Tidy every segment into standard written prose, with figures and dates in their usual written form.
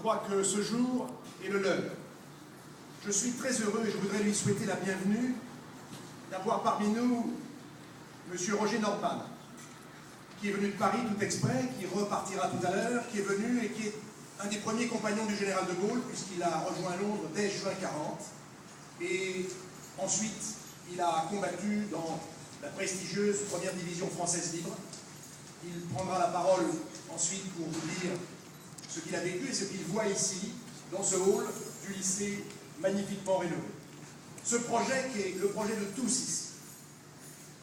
crois que ce jour est le leur. Je suis très heureux et je voudrais lui souhaiter la bienvenue d'avoir parmi nous M. Roger Nordman, qui est venu de Paris tout exprès, qui repartira tout à l'heure, qui est venu et qui est un des premiers compagnons du général de Gaulle, puisqu'il a rejoint Londres dès juin 40. Et ensuite, il a combattu dans la prestigieuse première division française libre. Il prendra la parole ensuite pour vous dire ce qu'il a vécu et ce qu'il voit ici, dans ce hall du lycée magnifiquement rénové. Ce projet, qui est le projet de tous ici,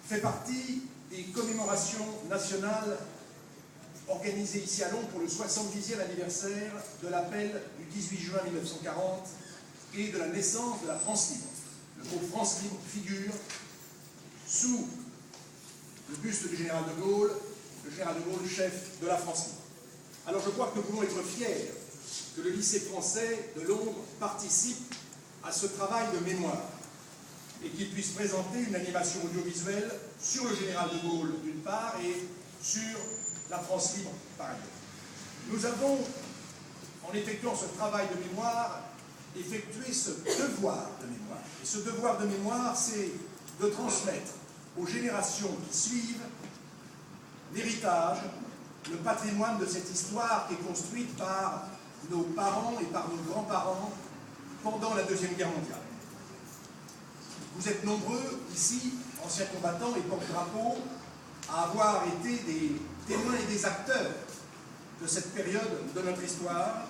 fait partie des commémorations nationales organisées ici à Londres pour le 70e anniversaire de l'appel du 18 juin 1940 et de la naissance de la France libre. Le mot France libre figure sous le buste du général de Gaulle, le général de Gaulle, chef de la France libre. Alors je crois que nous pouvons être fiers que le lycée français de Londres participe à ce travail de mémoire et qu'il puisse présenter une animation audiovisuelle sur le général de Gaulle d'une part et sur la France libre par ailleurs. Nous avons, en effectuant ce travail de mémoire, effectué ce devoir de mémoire. Et ce devoir de mémoire, c'est de transmettre aux générations qui suivent l'héritage, le patrimoine de cette histoire qui est construite par nos parents et par nos grands-parents pendant la Deuxième Guerre mondiale. Vous êtes nombreux ici, anciens combattants et porte-drapeaux, à avoir été des témoins et des acteurs de cette période de notre histoire.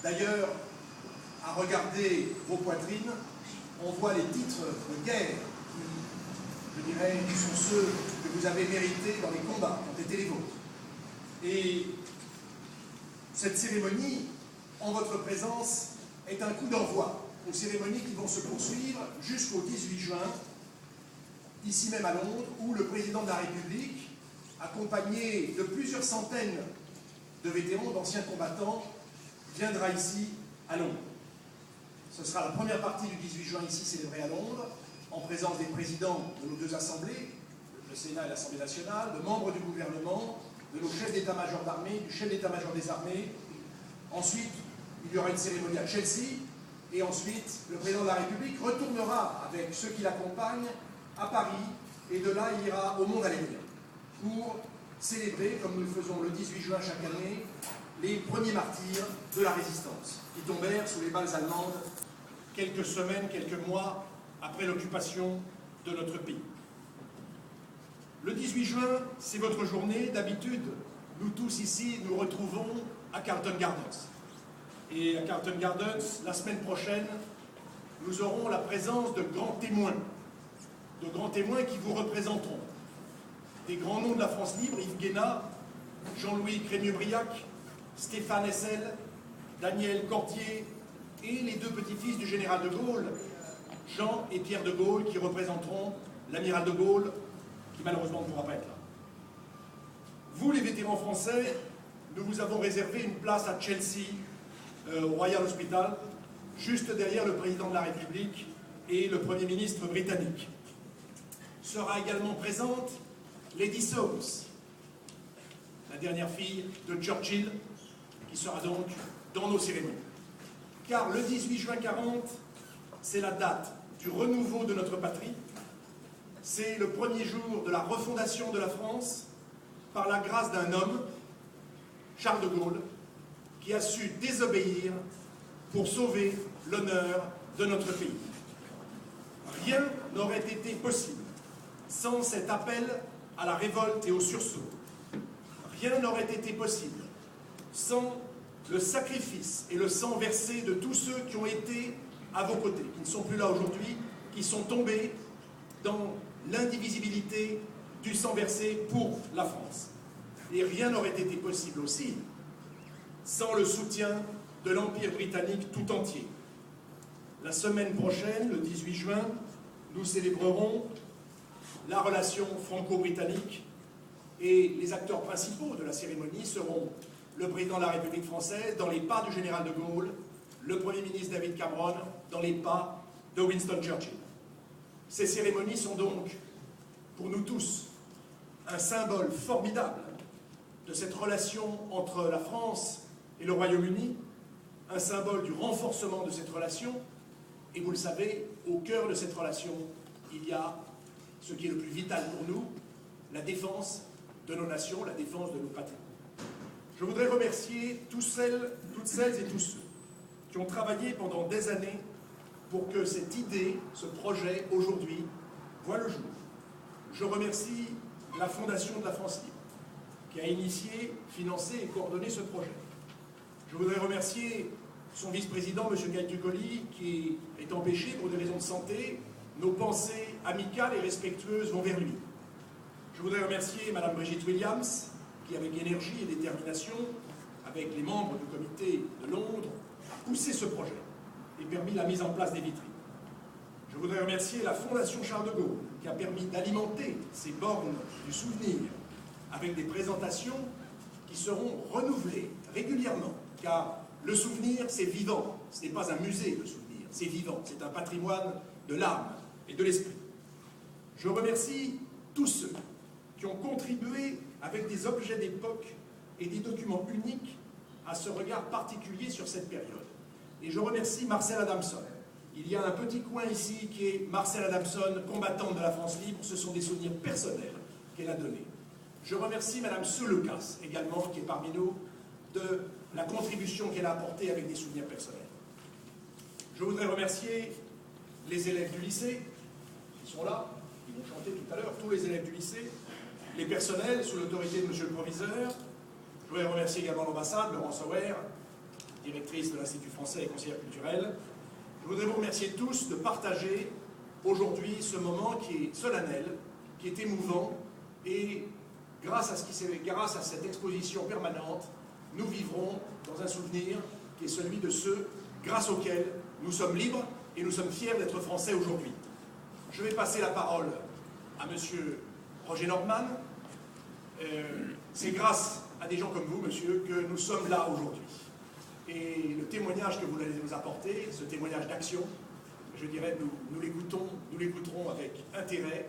D'ailleurs, à regarder vos poitrines, on voit les titres de guerre qui, je dirais, sont ceux que vous avez mérités dans les combats qui ont été les vôtres. Et cette cérémonie, en votre présence, est un coup d'envoi aux cérémonies qui vont se poursuivre jusqu'au 18 juin, ici même à Londres, où le président de la République, accompagné de plusieurs centaines de vétérans, d'anciens combattants, viendra ici à Londres. Ce sera la première partie du 18 juin ici célébrée à Londres, en présence des présidents de nos deux assemblées, le Sénat et l'Assemblée nationale, de membres du gouvernement, de nos chefs d'état-major d'armée, du chef d'état-major des armées. Ensuite, il y aura une cérémonie à Chelsea, et ensuite, le président de la République retournera avec ceux qui l'accompagnent à Paris, et de là, il ira au monde alémien pour célébrer, comme nous le faisons le 18 juin chaque année, les premiers martyrs de la résistance, qui tombèrent sous les balles allemandes quelques semaines, quelques mois après l'occupation de notre pays. Le 18 juin, c'est votre journée. D'habitude, nous tous ici, nous retrouvons à Carlton Gardens. Et à Carlton Gardens, la semaine prochaine, nous aurons la présence de grands témoins qui vous représenteront. Des grands noms de la France libre, Yves Guéna, Jean-Louis Crémieux-Briac, Stéphane Hessel, Daniel Cordier et les deux petits-fils du général de Gaulle, Jean et Pierre de Gaulle, qui représenteront l'amiral de Gaulle, qui malheureusement ne pourra pas être là. Vous, les vétérans français, nous vous avons réservé une place à Chelsea, au Royal Hospital, juste derrière le président de la République et le Premier ministre britannique. Sera également présente Lady Soames, la dernière fille de Churchill, qui sera donc dans nos cérémonies. Car le 18 juin 40, c'est la date du renouveau de notre patrie, c'est le premier jour de la refondation de la France par la grâce d'un homme, Charles de Gaulle, qui a su désobéir pour sauver l'honneur de notre pays. Rien n'aurait été possible sans cet appel à la révolte et au sursaut. Rien n'aurait été possible sans le sacrifice et le sang versé de tous ceux qui ont été à vos côtés, qui ne sont plus là aujourd'hui, qui sont tombés dans l'indivisibilité du sang versé pour la France. Et rien n'aurait été possible aussi sans le soutien de l'Empire britannique tout entier. La semaine prochaine, le 18 juin, nous célébrerons la relation franco-britannique et les acteurs principaux de la cérémonie seront le président de la République française dans les pas du général de Gaulle, le Premier ministre David Cameron dans les pas de Winston Churchill. Ces cérémonies sont donc, pour nous tous, un symbole formidable de cette relation entre la France et le Royaume-Uni, un symbole du renforcement de cette relation. Et vous le savez, au cœur de cette relation, il y a ce qui est le plus vital pour nous, la défense de nos nations, la défense de nos patries. Je voudrais remercier toutes celles et tous ceux qui ont travaillé pendant des années pour que cette idée, ce projet, aujourd'hui, voit le jour. Je remercie la Fondation de la France Libre, qui a initié, financé et coordonné ce projet. Je voudrais remercier son vice-président, M. Gaël Ducolly, qui est empêché pour des raisons de santé. Nos pensées amicales et respectueuses vont vers lui. Je voudrais remercier Mme Brigitte Williams, qui, avec énergie et détermination, avec les membres du comité de Londres, a poussé ce projet et permis la mise en place des vitrines. Je voudrais remercier la Fondation Charles de Gaulle, qui a permis d'alimenter ces bornes du souvenir avec des présentations qui seront renouvelées régulièrement, car le souvenir, c'est vivant. Ce n'est pas un musée, le souvenir, c'est vivant. C'est un patrimoine de l'âme et de l'esprit. Je remercie tous ceux qui ont contribué avec des objets d'époque et des documents uniques à ce regard particulier sur cette période. Et je remercie Marcel Adamson. Il y a un petit coin ici qui est Marcel Adamson, combattante de la France libre. Ce sont des souvenirs personnels qu'elle a donnés. Je remercie Mme Seulecas également, qui est parmi nous, de la contribution qu'elle a apportée avec des souvenirs personnels. Je voudrais remercier les élèves du lycée, qui sont là, qui vont chanter tout à l'heure, tous les élèves du lycée, les personnels sous l'autorité de M. le Proviseur. Je voudrais remercier également l'ambassade, Laurence Auer, directrice de l'Institut français et conseillère culturelle. Je voudrais vous remercier tous de partager aujourd'hui ce moment qui est solennel, qui est émouvant, et grâce à cette exposition permanente, nous vivrons dans un souvenir qui est celui de ceux grâce auxquels nous sommes libres et nous sommes fiers d'être français aujourd'hui. Je vais passer la parole à M. Roger Nordman. C'est grâce à des gens comme vous, monsieur, que nous sommes là aujourd'hui. Et le témoignage que vous allez nous apporter, ce témoignage d'action, je dirais, nous l'écouterons avec intérêt.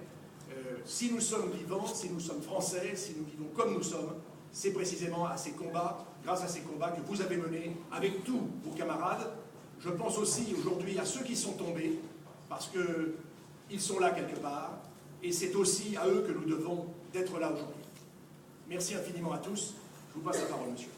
Si nous sommes vivants, si nous sommes français, si nous vivons comme nous sommes, c'est précisément à ces combats, grâce à ces combats que vous avez menés avec tous vos camarades. Je pense aussi aujourd'hui à ceux qui sont tombés, parce qu'ils sont là quelque part, et c'est aussi à eux que nous devons d'être là aujourd'hui. Merci infiniment à tous. Je vous passe la parole, monsieur.